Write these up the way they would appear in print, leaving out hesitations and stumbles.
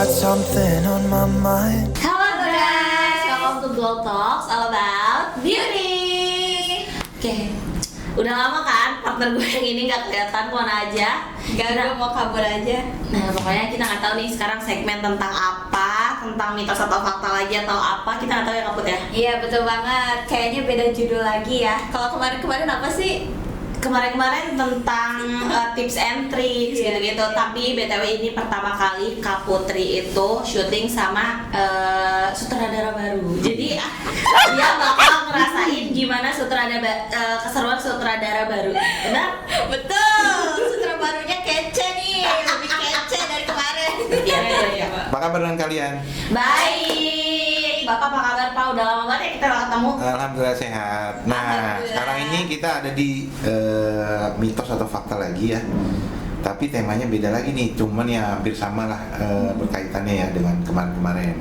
got something on my mind. Halo guys, welcome to Glow Talks, all about beauty. Oke, udah lama kan partner gue yang ini gak kelihatan, kemana aja? Gue mau kabur aja. Nah pokoknya kita nggak tahu nih sekarang segmen tentang apa, tentang mitos atau fakta lagi atau apa, kita nggak tahu ya Kaput ya. Iya betul banget, kayaknya beda judul lagi ya. Kalau kemarin-kemarin apa sih? Kemarin-kemarin tentang tips and tricks gitu-gitu, tapi BTW ini pertama kali Kak Putri itu syuting sama sutradara baru. Jadi dia bakal ngerasain gimana keseruan sutradara baru. Benar? Betul, sutra barunya kece nih, lebih kece dari kemarin. Iya. Apa kabar dengan kalian? Baik. Bapak apa kabar Pak? Udah lama banget ya kita gak ketemu. Alhamdulillah sehat. Nah, Alhamdulillah. sekarang ini kita ada di mitos atau fakta lagi ya. Tapi temanya beda lagi nih, cuman ya hampir sama lah berkaitannya ya dengan kemarin-kemarin.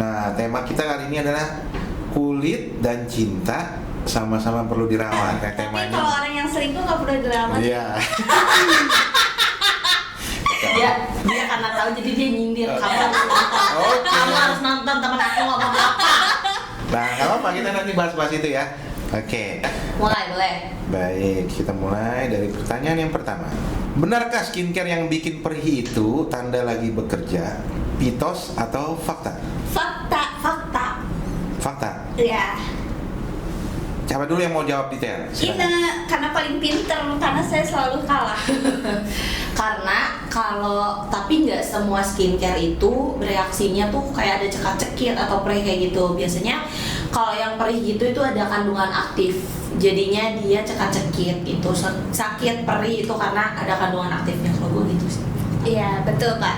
Nah, tema kita kali ini adalah kulit dan cinta sama-sama perlu dirawat. Nah, Tapi temanya. kalau orang yang selingkuh nggak perlu dirawat. Iya. Dia karena tahu jadi dia nyindir kamu harus nonton. Oke. Kamu harus nonton, temen aku ngomong apa. Nah, nggak apa-apa, kita nanti bahas-bahas itu ya. Oke. Mulai boleh. Baik, kita mulai dari pertanyaan yang pertama. Benarkah skincare yang bikin perih itu tanda lagi bekerja? Mitos atau fakta? Fakta. Fakta. Ya. Siapa dulu yang mau jawab detail? Silakan. Ina, karena paling pinter, karena saya selalu kalah. Karena tapi nggak semua skincare itu bereaksinya tuh kayak ada cekak-cekit atau perih kayak gitu. Biasanya kalau yang perih gitu itu ada kandungan aktif. Jadinya dia cekak-cekit itu sakit perih itu karena ada kandungan aktifnya. Kalau gue gitu sih. Iya betul Pak.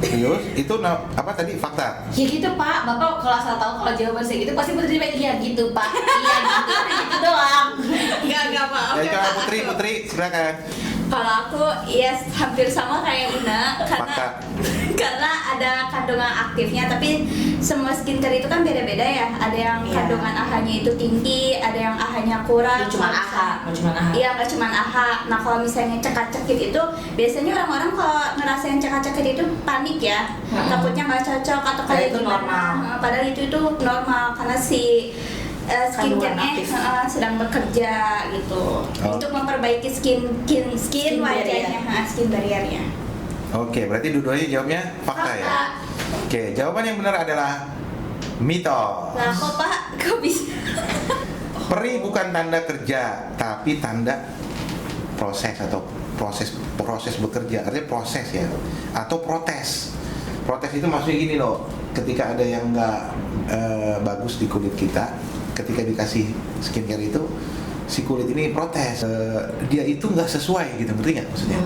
Serius? Itu apa tadi fakta? Ya gitu Pak, Bapak kalau asal tahu kalau jawaban saya gitu pasti Putri jawab iya gitu Pak. Iya gitu, gitu doang. Enggak maaf Ya, ya coba Pak. Putri, silakan. Kalau aku ya hampir sama kayak Ina Fakta. karena ada kandungan aktifnya, tapi semua skincare itu kan beda-beda ya. Ada yang Iya. kandungan AHA-nya itu tinggi, ada yang AHA-nya kurang. Itu cuma AHA, bukan cuma AHA. Iya, nggak cuma AHA. Nah, kalau misalnya cekak-cekit itu biasanya orang-orang kalau ngerasain cekak-cekit itu panik ya. Takutnya nggak cocok atau Padahal kayak itu gimana. normal. Padahal itu normal karena si skincare-nya aktif. sedang bekerja gitu untuk memperbaiki skin Skin wajahnya, skin barriernya. Oke, berarti dua-duanya jawabnya fakta ya? Fakta. Oke, jawaban yang benar adalah mitos. Nah, kok Pak, kok bisa? Perih bukan tanda kerja, tapi tanda proses atau proses bekerja. Artinya proses ya, atau protes. Protes itu maksudnya gini loh, ketika ada yang nggak bagus di kulit kita, ketika dikasih skincare itu, si kulit ini protes, dia itu nggak sesuai gitu, ngerti nggak maksudnya?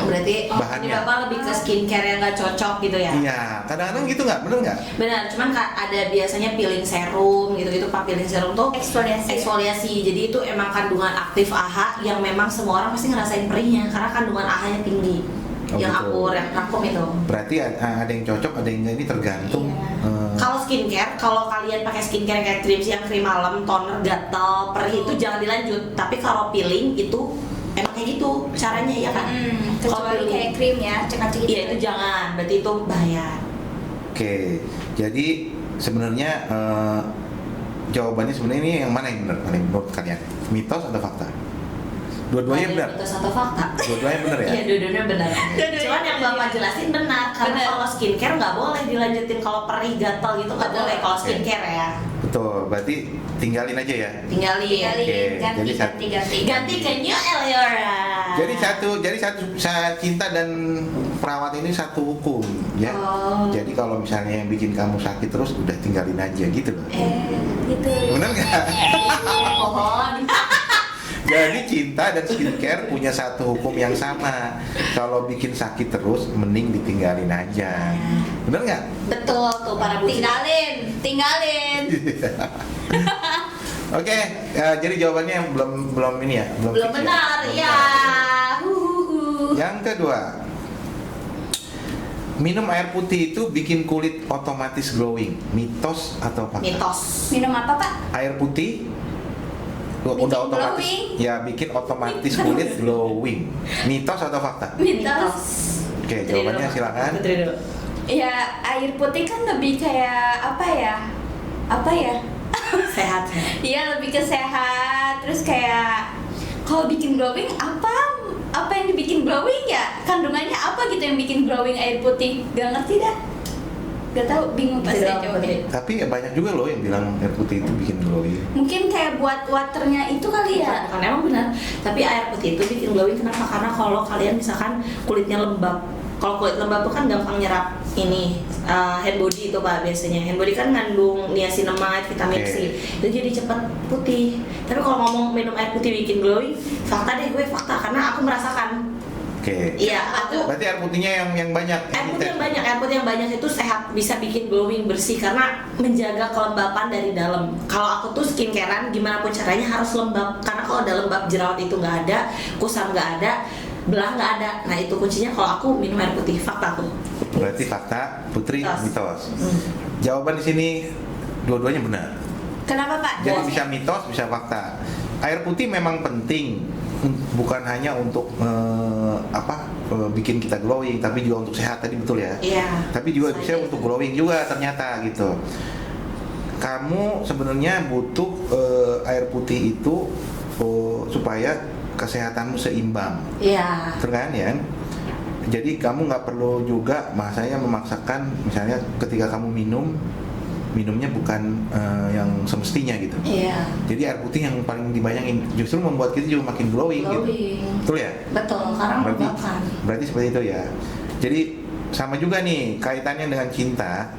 Berarti Bahannya. ini Bapak lebih ke skincare yang nggak cocok gitu ya? Iya, kadang-kadang gitu nggak, bener nggak? Benar, cuman ada biasanya peeling serum gitu-gitu Pak. Peeling serum tuh eksfoliasi. Jadi itu emang kandungan aktif AHA yang memang semua orang pasti ngerasain perihnya karena kandungan AHA-nya tinggi. Oh, yang gitu. akur, yang vakum itu. Berarti ada yang cocok, ada yang nggak, ini tergantung. Kalau skincare, kalau kalian pakai skincare kayak krim malam, toner, gatal, perih itu jangan dilanjut. Tapi kalau peeling itu emang kayak gitu caranya ya kan? Kalau Kecuali kayak krim ya, cekak-cekit. Iya itu jangan, berarti itu bahaya. Oke, jadi sebenarnya jawabannya sebenarnya ini yang mana yang benar paling menurut kalian? Mitos atau fakta? Dua-duanya benar. Itu satu fakta. Dua-duanya benar ya? Iya, dua-duanya benar. Dua-duanya Cuman yang benar. Bapak jelasin benar, karena Benar. kalau skincare nggak boleh dilanjutin kalau perih gatal gitu nggak Betul. boleh kalau Oke. skincare ya. Betul, berarti tinggalin aja ya. Tinggalin. Oke, jadi Ganti ke New Eliora. Jadi satu cinta dan perawat ini satu hukum ya. Oh. Jadi kalau misalnya yang bikin kamu sakit terus udah tinggalin aja gitu loh. Gitu. Benar nggak? Pohon. Jadi cinta dan skincare punya satu hukum yang sama. Kalau bikin sakit terus, mending ditinggalin aja. Bener nggak? Betul tuh para bu. Tinggalin. Oke, jadi jawabannya belum ini ya, Belum fix benar, Belum ya. benar. Yang kedua, minum air putih itu bikin kulit otomatis glowing. Mitos atau fakta? Mitos. Minum apa Pak? Air putih Bikin udah otomatis, glowing? ya bikin otomatis kulit glowing. Mitos atau fakta? Mitos. Oke, jawabannya silakan. Putri dulu. Ya air putih kan lebih kayak apa ya? Sehat. Iya lebih ke sehat. Terus kayak kalau bikin glowing apa yang dibikin glowing ya? Kandungannya apa gitu yang bikin glowing air putih? Gak ngerti dah. Gak tahu, bingung pas saya jawabnya. Tapi ya banyak juga loh yang bilang air putih itu bikin glowing. Mungkin kayak buat waternya itu kali ya. Bukan, emang benar. Tapi air putih itu bikin glowing kenapa? Karena kalau kalian misalkan kulitnya lembab, kalau kulit lembab itu kan gampang nyerap ini hand body itu Pak biasanya. Hand body kan ngandung niacinamide, vitamin C. Itu jadi cepat putih. Tapi kalau ngomong minum air putih bikin glowing, fakta karena aku merasakan. Iya, aku. Berarti air putihnya yang banyak. Air putih yang banyak itu sehat, bisa bikin glowing bersih karena menjaga kelembapan dari dalam. Kalau aku tuh skincarean gimana pun caranya harus lembab, karena kalau udah lembab jerawat itu nggak ada, kusam nggak ada, belah nggak ada. Nah itu kuncinya kalau aku minum air putih, fakta tuh. Berarti fakta, Putri mitos. Jawaban di sini dua-duanya benar. Kenapa Pak? Jadi bisa mitos, bisa fakta. Air putih memang penting, bukan hanya untuk bikin kita glowing, tapi juga untuk sehat tadi betul ya. Iya. Tapi juga bisa untuk glowing juga ternyata gitu. Kamu sebenarnya butuh air putih itu supaya kesehatanmu seimbang. Iya. Betul kan ya? Jadi kamu nggak perlu juga masanya memaksakan, misalnya ketika kamu minumnya bukan yang semestinya gitu. Iya. Jadi air putih yang paling dibayangin justru membuat kita juga makin glowing. Gitu. Betul ya? Betul, karena melembabkan. Berarti seperti itu ya. Jadi sama juga nih kaitannya dengan cinta.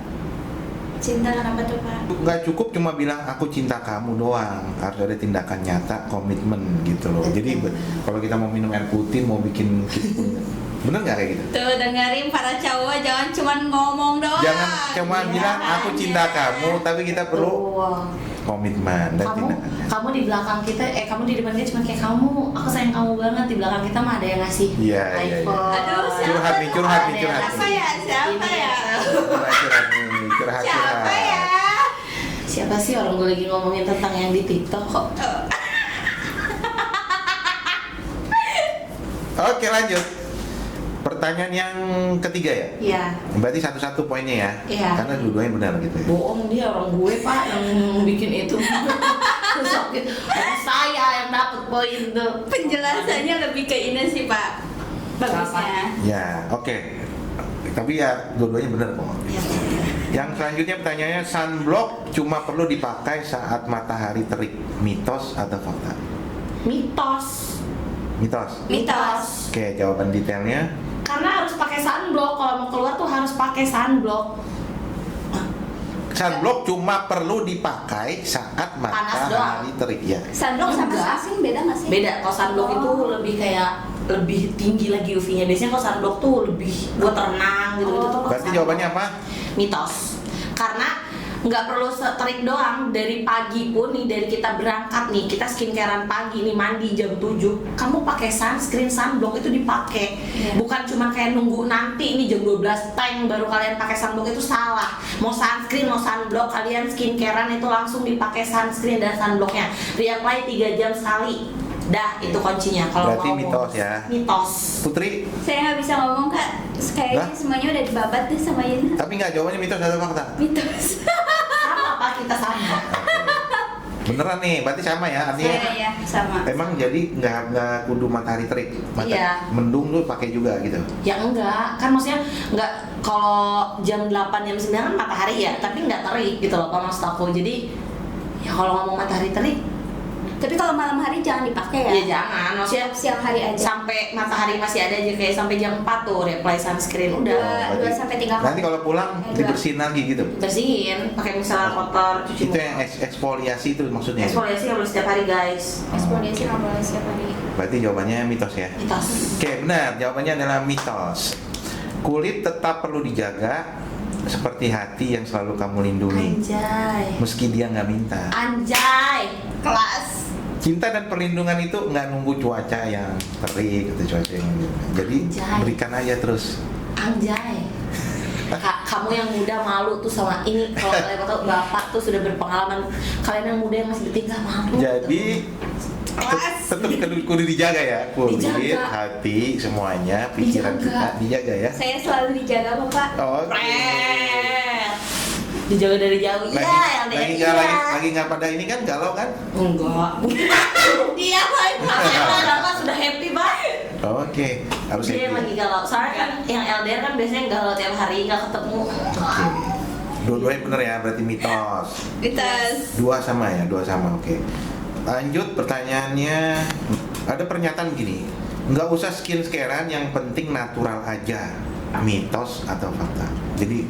Cinta kenapa tuh Pak? Nggak cukup cuma bilang aku cinta kamu doang, harus ada tindakan nyata, komitmen gitu loh. Jadi kalau kita mau minum air putih, mau bikin bener nggak kayak gitu? Tuh dengerin para cowok, jangan cuma ngomong doang. Jangan cuma bilang aku cinta kamu, tapi kita perlu komitmen dan tindakan. Kamu di belakang kita, kamu di depan kita cuma kayak kamu, aku sayang kamu banget. Di belakang kita mah ada yang ngasih Iya. Aduh, Curhat nih. Siapa ya? Siapa ya? Curhat. Siapa ya? Siapa sih orang gue lagi ngomongin tentang yang di TikTok kok? Oke lanjut. Pertanyaan yang ketiga ya? Iya. Berarti satu-satu poinnya ya? Iya. Karena dua-duanya benar gitu ya? Bohong dia, orang gue Pak yang bikin itu. Sakit. Saya yang dapat poin tuh. Penjelasannya lebih ke ini sih Pak. Bagusnya. Ya, oke. Tapi ya dua-duanya benar kok. Ya. Yang selanjutnya pertanyaannya, sunblock cuma perlu dipakai saat matahari terik. Mitos atau fakta? Mitos. Mitos. Oke, jawaban detailnya. Karena harus pakai sunblock, kalau mau keluar tuh harus pakai sunblock. Sunblock cuma perlu dipakai saat matahari terik ya. Sunblock sama Enggak. sunscreen beda nggak sih? Beda, kalau sunblock itu lebih kayak lebih tinggi lagi UV-nya. Biasanya kalau sunblock tuh lebih buat renang gitu-gitu tuh. Berarti jawabannya apa? Mitos. Karena nggak perlu terik doang, dari pagi pun nih, dari kita berangkat nih, kita skincarean pagi nih, mandi jam 7, kamu pakai sunscreen, sunblock itu dipakai. Bukan cuma kayak nunggu nanti ini jam 12 tank baru kalian pakai sunblock, itu salah. Mau sunscreen mau sunblock, kalian skincarean itu langsung dipakai sunscreen dan sunblocknya, reapply 3 jam sekali. Dah, itu kuncinya. Kalau Berarti mau mitos ya. Mitos. Putri? Saya nggak bisa ngomong Kak. Kayaknya semuanya udah dibabat deh sama Yena. Tapi nggak, jawabannya mitos atau fakta? Mitos. Sama Pak, kita sama. Beneran nih, berarti sama ya artinya. Iya, sama. Emang jadi nggak kudu matahari terik, Iya. mendung tuh pakai juga gitu. Ya enggak, kan maksudnya enggak, kalau jam 8 jam 9 kan matahari ya, tapi enggak terik gitu loh Pak, maksud aku. Jadi ya kalau ngomong matahari terik, Tapi kalau malam hari jangan dipakai ya? ya jangan, maksudnya Siang hari aja. sampai matahari masih ada aja, kayak sampai jam 4 tuh reapply sunscreen udah. 2-3 kali. Nanti kalau pulang dibersihin lagi gitu. Bersihin, pakai misalnya kotor, cuci Itu muka. yang eksfoliasi itu maksudnya. Eksfoliasi nggak boleh setiap hari guys. Eksfoliasi nggak boleh setiap hari. Berarti jawabannya mitos ya. Mitos. Oke, benar. Jawabannya adalah mitos. Kulit tetap perlu dijaga seperti hati yang selalu kamu lindungi, Anjay. meski dia nggak minta. Anjay. Kelas. Cinta dan perlindungan itu nggak nunggu cuaca yang terik atau cuaca yang jadi Anjay. berikan aja terus. Anjay. Kamu yang muda malu tuh sama ini. Kalau kalian tahu bapak tuh sudah berpengalaman. Kalian yang muda yang masih bertingkah malu. Jadi Tetap kudu dijaga ya, kulit, Dijaga. hati, semuanya, pikiran Dijaga. kita dijaga ya. Saya selalu dijaga Bapak. Oh, Pret. Dijaga dari jauh. lagi Iya, LDR. lagi nggak lagi nggak pada ini kan galau kan? Enggak. Dia Pak sudah happy, Pak. Oke, harus Dia yang happy. lagi galau. Soalnya kan yang LDR kan biasanya galau tiap hari nggak ketemu. Oke. Dua-duanya bener ya, berarti mitos. Dua sama ya, dua sama. Oke. Lanjut pertanyaannya, ada pernyataan begini, nggak usah skincare-an, yang penting natural aja. Mitos atau fakta? Jadi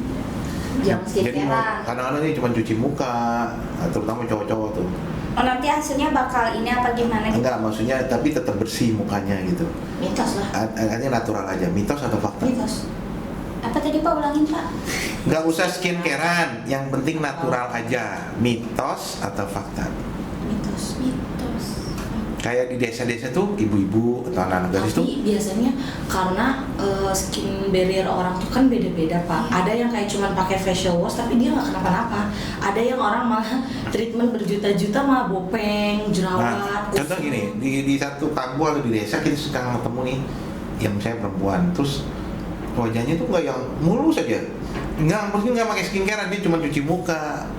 Jangan jadi skincarean. kadang-kadang ini cuma cuci muka, terutama cowok-cowok tuh. Oh nanti hasilnya bakal ini apa gimana gitu? Enggak, maksudnya tapi tetap bersih mukanya gitu. Mitos lah. Artinya natural aja. Mitos atau fakta? Mitos. Apa tadi Pak ulangin Pak? Nggak usah skincare-an, yang penting natural aja. Mitos atau fakta? Mitos. Kayak di desa-desa tuh ibu-ibu atau anak-anak gadis tuh Tapi biasanya karena skin barrier orang tuh kan beda-beda Pak. Ada yang kayak cuman pakai facial wash tapi dia nggak kenapa-napa. Ada yang orang malah treatment berjuta-juta malah bopeng, Nah, jerawat. contoh gini, di satu kampung atau di desa kita suka ketemu nih, yang misalnya perempuan, terus wajahnya tuh nggak yang mulus aja, maksudnya nggak pakai skincare, dia cuma cuci muka.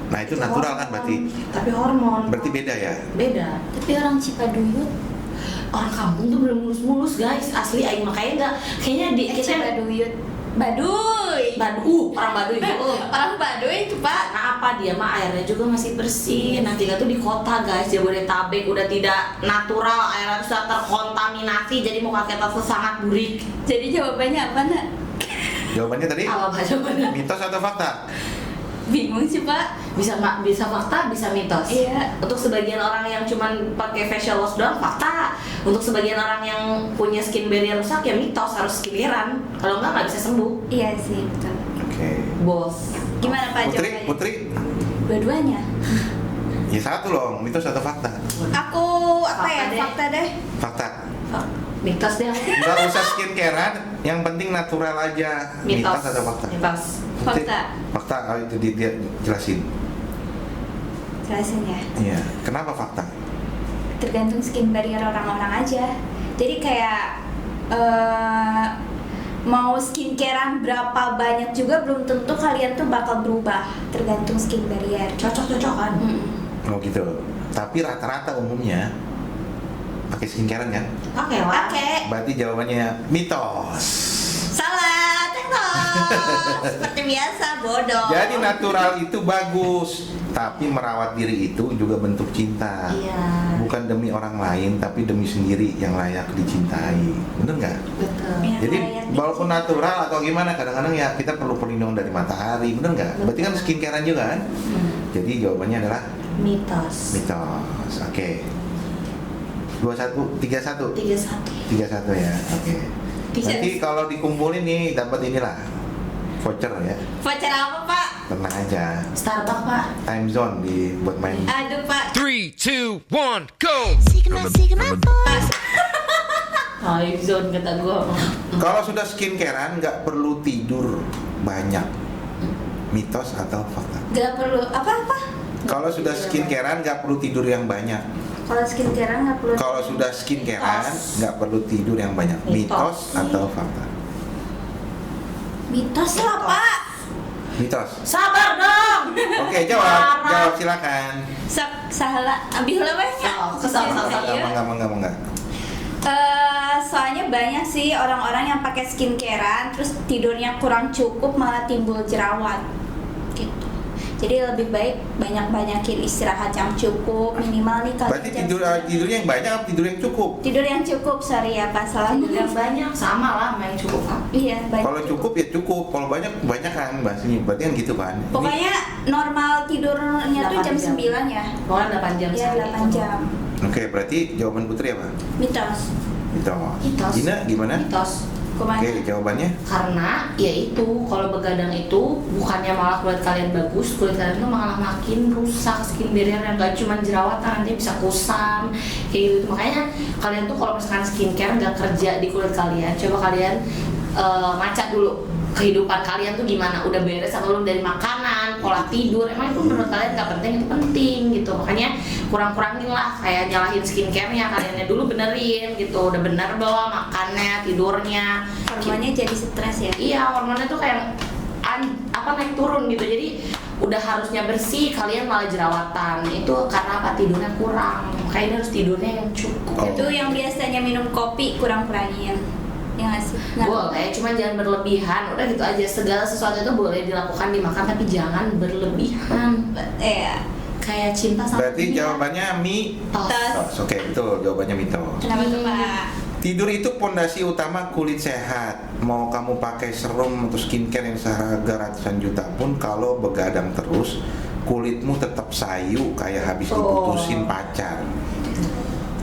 Nah itu natural kan berarti, Tapi hormon. berarti beda ya. Beda. Tapi orang Cipaduyut, Orang kampung tuh belum mulus-mulus guys. Asli aing makanya enggak. Kayaknya di kita Cipaduyut, Baduy. orang Baduy itu. Orang Baduy itu Pak. Karena apa, dia mah airnya juga masih bersih. Nah kita tuh di kota guys, Jabodetabek udah tidak natural, airnya sudah terkontaminasi, jadi muka kita tuh sangat burik. Jadi jawabannya apa nak? Jawabannya tadi, Apa jawabannya? mitos atau fakta? Bingung sih Pak. Bisa fakta, bisa mitos. Iya. Untuk sebagian orang yang cuman pakai facial wash doang fakta. Untuk sebagian orang yang punya skin barrier rusak ya mitos, harus skincarean. Kalau nggak bisa sembuh. Iya sih betul. Oke. Bos. Gimana Pak Putri, jawabannya? Putri, Dua-duanya. ya satu loh, mitos atau fakta? Aku apa ya? Fakta deh. Fakta deh. Fakta. Mitos deh. Nggak usah skincare-an, yang penting natural aja. Mitos atau fakta? Mitos. Putri, Fakta. Fakta, itu dia jelasin. Jelasin ya. Iya, kenapa fakta? Tergantung skin barrier orang-orang aja. Jadi kayak mau skincarean berapa banyak juga belum tentu kalian tuh bakal berubah. Tergantung skin barrier. Cocok-cocokan. Oh gitu. Tapi rata-rata umumnya pakai skincare kan? Oke lah. Pakai. Berarti jawabannya mitos. Salah, teknos. Seperti biasa, bodoh. Jadi natural itu bagus, tapi merawat diri itu juga bentuk cinta. Iya. Bukan demi orang lain, tapi demi sendiri yang layak dicintai. Bener nggak? Betul. Yang Jadi layak walaupun dicintai. natural atau gimana, kadang-kadang ya kita perlu perlindungan dari matahari, bener nggak? Berarti kan skincarean juga kan? Jadi jawabannya adalah Mitos. mitos. Oke. 21, 31. 31. 31 ya. Oke. Bisa. Nanti kalau dikumpulin nih dapat inilah voucher ya. Voucher apa Pak? Tenang aja. Starbucks Pak. Time zone buat main. Aduh Pak. 3, 2, 1, go! Time zone kata gua. Kalau sudah skincarean nggak perlu tidur banyak. Mitos atau fakta? Gak perlu apa-apa. Kalau sudah skincarean nggak perlu tidur yang banyak. Kalau skincarean nggak perlu. Kalau sudah skincarean Mitos. nggak perlu tidur yang banyak. Mitos Mitos. atau fakta? Mitos lah Pak. Mitos. Sabar dong. Oke, jawab silakan. Salah. Ambil lewatnya. Kesal. Enggak. Soalnya banyak sih orang-orang yang pakai skincarean terus tidurnya kurang cukup malah timbul jerawat gitu. Jadi lebih baik banyak-banyakin istirahat yang cukup, minimal nih kalau Berarti tidurnya yang banyak atau tidur yang cukup? tidur yang cukup, sorry ya Pak, salah Tidur yang banyak sama lah main cukup Pak. Iya, banyak. Kalau cukup ya cukup, kalau banyak kan bahasanya. Berarti kan gitu kan. Ini- Pokoknya normal tidurnya tuh 8 jam jam. 9 ya. Pokoknya 8 jam Iya, sehari. 8 jam. Oke, berarti jawaban Putri apa? Mitos. Mitos. Mitos. Gina gimana? Mitos. Kemana? Oke, jawabannya Karena ya itu kalau begadang itu bukannya malah kulit kalian bagus, kulit kalian tuh malah makin rusak, skin barrier yang gak cuma jerawatan, nanti bisa kusam kayak gitu. Makanya kalian tuh kalau misalkan skincare nggak kerja di kulit kalian, coba kalian ngaca dulu kehidupan kalian tuh gimana, udah beres apa belum, dari makanan, pola tidur, emang itu menurut kalian nggak penting, itu penting gitu. Makanya kurang-kurangin lah, kayak nyalahin skincare-nya kaliannya dulu, benerin gitu, udah bener belum makannya, tidurnya. Hormonnya jadi stres ya. Iya, hormonnya tuh kayak naik turun gitu, jadi udah harusnya bersih, kalian malah jerawatan. Itu karena apa? Tidurnya kurang, kayaknya harus tidurnya yang cukup. Oh. Itu yang biasanya minum kopi kurang-kurangin. Ya nggak sih? Boleh, cuma jangan berlebihan. Udah gitu aja, segala sesuatu itu boleh dilakukan dimakan, tapi jangan berlebihan. Iya. Kayak cinta sama Berarti dunia. jawabannya mitos. Mitos. Oke, betul, jawabannya mitos. Kenapa tuh Pak? Tidur itu pondasi utama kulit sehat. Mau kamu pakai serum atau skincare yang seharga ratusan juta pun, kalau begadang terus, kulitmu tetap sayu kayak habis diputusin pacar.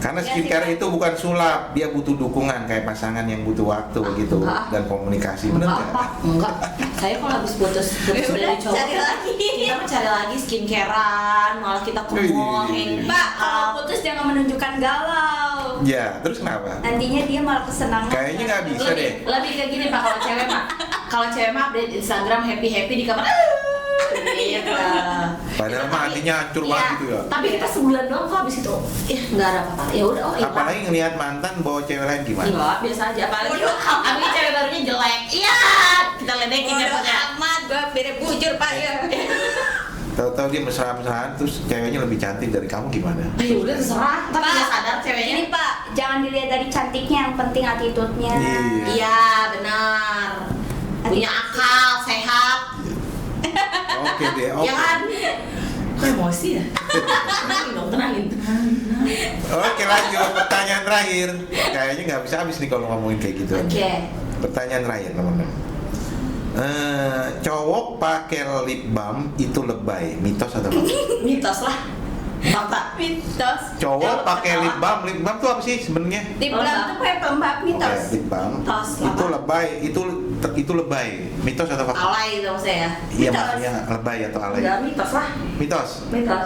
Karena Ya, skincare sih, itu bukan sulap, dia butuh dukungan kayak pasangan yang butuh waktu gitu enggak. dan komunikasi. Bener Enggak, nggak? Pak. Enggak. Saya kalau habis putus Ya udah, dari cowok, cari lagi. kita mah cari lagi skincarean, malah kita ngomongin. Pak, kalau putus jangan menunjukkan galau. Ya, terus kenapa? Nantinya dia malah kesenangan. Kayaknya nggak bisa lebih, deh. lebih kayak gini Pak, kalau cewek mah update Instagram happy di kamar. Gitu. Padahal mah hatinya hancur banget gitu ya. Tapi kita sebulan doang kok habis itu. Nggak ada apa-apa. Ya udah, oh iya. Apalagi ngelihat mantan bawa cewek lain gimana? Enggak, biasa aja. Apalagi cewek barunya jelek. Iya, kita ledekin ya Bodoh pokoknya. amat, gua bere bujur Pak ya. Tahu-tahu dia mesra-mesraan terus ceweknya lebih cantik dari kamu gimana? Ya udah terserah. Tapi Pak, nggak sadar ceweknya. Ini Pak, jangan dilihat dari cantiknya, yang penting attitude-nya. Iya. Iya, benar. Punya akal, sehat. Oke deh, oke. Ya kan? Kok emosi ya? Tenangin dong, tenangin. Oke, lanjut pertanyaan terakhir. Kayaknya nggak bisa habis nih kalau ngomongin kayak gitu. Oke. Pertanyaan terakhir teman-teman. Cowok pakai lip balm itu lebay, mitos atau fakta? Mitos lah. Fakta. Mitos. Cowok pakai lip balm tuh apa sih sebenarnya? Di belakang tuh kayak pembak mitos. Oke, lip balm. Mitos, Itu apa? lebay, itu lebay, mitos atau fakta? Alay dong saya. Iya, Mitos. maksudnya lebay atau alay? Enggak, mitos lah. Mitos. Mitos.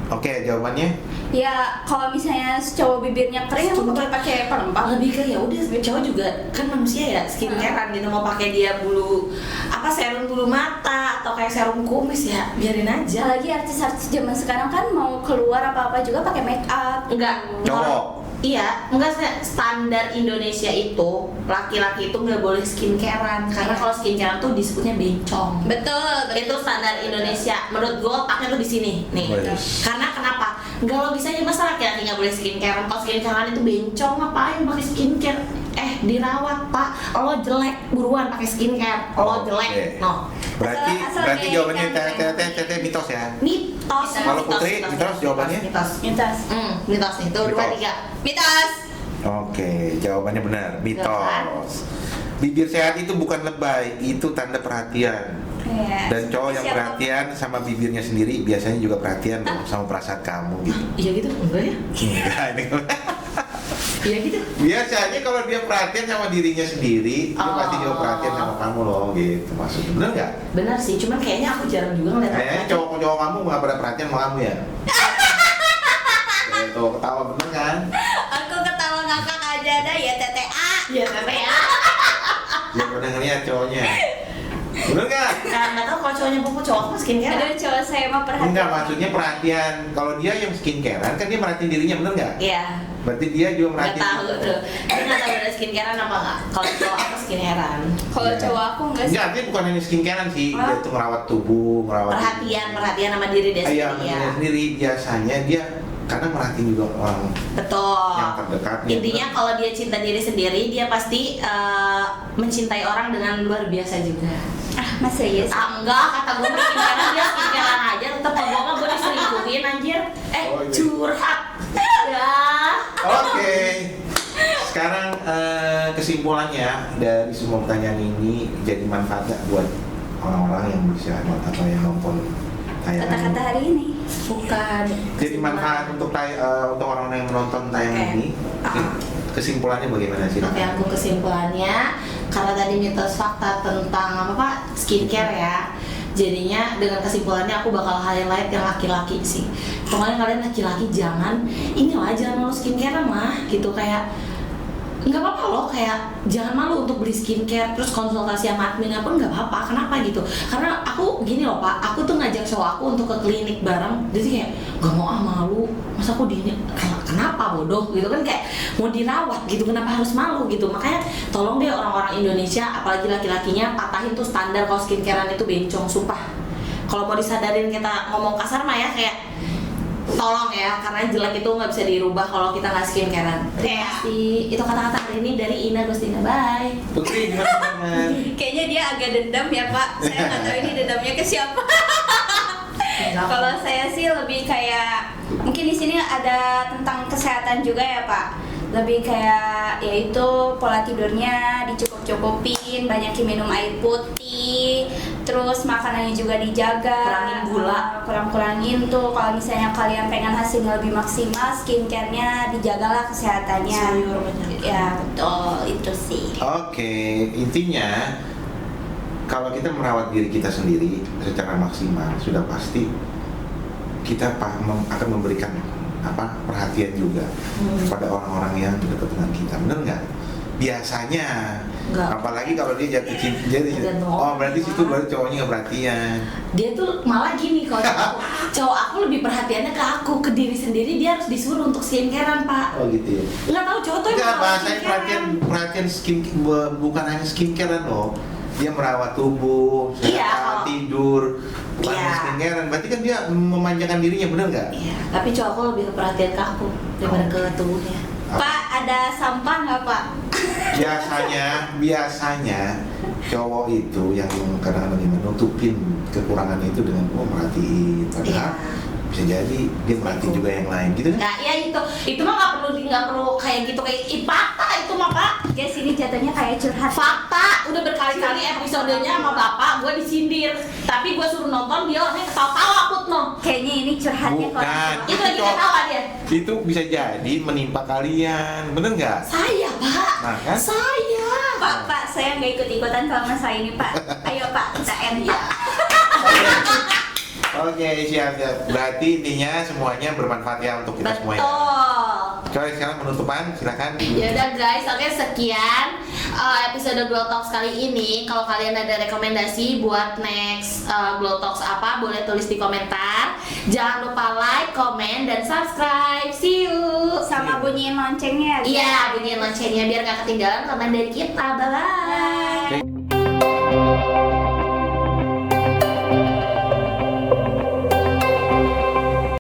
Oke, jawabannya Ya kalau misalnya cowok bibirnya kering, aku bakal pakai pelembab. Lebih ke ya udah, cowok juga kan manusia ya, skincarean gitu, mau pakai dia bulu apa, serum bulu mata atau kayak serum kumis ya biarin aja. Apalagi artis-artis zaman sekarang kan mau keluar apa-apa juga pakai make up. Enggak. Cowok. Iya, enggak, standar Indonesia itu laki-laki itu nggak boleh skincarean karena Iya. kalau skincarean tuh disebutnya bencong. Betul. Itu standar Indonesia. Menurut gue otaknya tuh di sini nih. Bagus. Karena kenapa? Enggak, lo bisa aja masa laki-laki nggak boleh skincare. Kalau skincarean itu bencong, ngapain pakai skincare? Dirawat Pak. Lo jelek, buruan pakai skincare. Lo Oke. jelek. No. Berarti Asal berarti kayak jawabannya ikan tete mitos ya. Mitos. Kalau Putri, mitos jawabannya? Mitos. Mitos. Mitos nih. Tuh, 2, Mitos. 3. Mitos. Oke, jawabannya benar, mitos. Bibir sehat itu bukan lebay, itu tanda perhatian. Iya. Dan cowok yang Siapa- perhatian sama bibirnya sendiri biasanya juga perhatian dong sama perasaan kamu gitu. Iya gitu? Enggak ya? Enggak, ini Iya gitu? biasanya kalau dia perhatian sama dirinya sendiri, dia Oh. pasti juga perhatian sama kamu loh, gitu maksudnya. Bener nggak? Benar sih, cuman kayaknya aku jarang juga ngeliat Kayaknya cowok-cowok kamu nggak pada perhatian sama kamu ya. Tuh ketawa bener kan? Aku ketawa ngakak aja dah ya TTA. Iya, tapi ya. Dia pernah ngeliat cowoknya. Bener nggak? Karena nggak tahu kalau cowoknya pupu, cowok mah skincare. Aduh cowok saya mah perhatian. Enggak, maksudnya perhatian. Kalau dia yang skincarean kan dia merhatiin dirinya, bener nggak? Iya. Berarti dia juga Nggak merhatiin. tahu tuh. Dia nggak tahu ada skincarean apa nggak. Kalau cowok aku skincarean. Kalau Iya. cowok aku enggak sih. Enggak, artinya bukan hanya skincarean sih. Hah? Dia tuh ngerawat tubuh, ngerawat Perhatian sama diri dia Iya, sendiri sama ya. dirinya sendiri. Biasanya dia karena merhatiin juga orang Betul. yang terdekatnya. Intinya kalau dia cinta diri sendiri, dia pasti mencintai orang dengan luar biasa juga. Ah, masa iya sih? Enggak, kata gue mah skincarean, dia skincarean aja. Tetep gue mah gue diselingkuhin anjir. Oh, iya. Curhat. Ya. Oke. Sekarang kesimpulannya dari semua pertanyaan ini jadi manfaat nggak buat orang-orang yang bisa atau yang nonton tayangan Kata-kata ini? hari ini. Bukan. Jadi manfaat untuk untuk orang-orang yang menonton tayangan Oke. ini. Kesimpulannya bagaimana sih? Oke, aku kesimpulannya karena tadi mitos fakta tentang apa Pak, skincare ya. Jadinya dengan kesimpulannya aku bakal highlight yang laki-laki sih. Pokoknya kalian laki-laki jangan inilah, jangan mau skincare mah gitu, kayak nggak apa-apa loh, kayak jangan malu untuk beli skincare terus konsultasi sama adminnya pun nggak apa-apa. Kenapa gitu? Karena aku gini loh Pak, aku tuh ngajak cowok aku untuk ke klinik bareng, jadi kayak nggak mau malu, masa aku kenapa bodoh gitu kan, kayak mau dirawat gitu, kenapa harus malu gitu. Makanya tolong deh orang-orang Indonesia, apalagi laki-lakinya, patahin tuh standar kalau skincarean itu bencong, sumpah. Kalau mau disadarin kita ngomong kasar mah ya, kayak tolong ya, karena jelek itu nggak bisa dirubah kalau kita nggak skincarean. Terima kasih. Itu kata-kata hari ini dari Ina Gustina. Bye. Putri gimana? Kayaknya dia agak dendam ya Pak. Saya nggak tahu ini dendamnya ke siapa. Kalau saya sih lebih kayak mungkin di sini ada tentang kesehatan juga ya Pak. Lebih kayak yaitu pola tidurnya dicukup-cukupin, banyakin minum air putih, terus makanannya juga dijaga, Kurangin gula. kurangin tuh. Kalau misalnya kalian pengen hasilnya lebih maksimal, skincare-nya dijagalah kesehatannya. Sayur banyak. Ya betul, itu sih. Oke, intinya kalau kita merawat diri kita sendiri secara maksimal, sudah pasti kita akan memberikan perhatian juga kepada orang-orang yang dekat dengan kita, bener nggak? Biasanya, Nggak. apalagi kalau dia jatuh cinta, Tergantung oh orang. berarti situ baru cowoknya nggak perhatian. Dia tuh malah gini, kalau cowok aku lebih perhatiannya ke aku, ke diri sendiri. Dia harus disuruh untuk skincarean Pak. Oh gitu ya. Nggak tahu cowok tuh Enggak, emang bahasanya perhatian skin, bukan hanya skincarean loh. Dia merawat tubuh, Iya, sehat, kalau- tidur, bukan Iya. hanya skincarean. Berarti kan dia memanjakan dirinya, bener nggak? Iya, tapi cowok aku lebih perhatian ke aku daripada ke tubuhnya. Pak, ada sampah nggak Pak? Biasanya cowok itu yang kadang-kadang menutupin kekurangannya itu dengan merhatiin, padahal bisa jadi dia merhatiin juga yang lain gitu kan? Nah, ya itu mah nggak perlu kayak gitu, kayak fakta itu mah Pak. Guys, ini jatuhnya kayak curhat. Fakta, udah berkali-kali episodenya sama bapak gue disindir, tapi gue suruh nonton dia orangnya ketawa-tawa Putno. Kayaknya ini curhatnya Bukan. Itu lagi ketawa dia. Itu bisa jadi menimpa kalian, bener nggak? Saya Pak, Nah, kan? saya. Pak, saya nggak ikut-ikutan sama masalah ini Pak. Ayo Pak, kita end Iya. Oke, siap. Berarti intinya semuanya bermanfaat ya untuk kita semua ya. Betul. Coba sekarang penutupan, silakan. Ya udah guys, oke sekian episode Glow Talks kali ini. Kalau kalian ada rekomendasi buat next Glow Talks apa, boleh tulis di komentar. Jangan lupa like, komen, dan subscribe. See you. Sama bunyiin loncengnya ya. Iya, bunyiin loncengnya biar gak ketinggalan komen dari kita. Bye bye.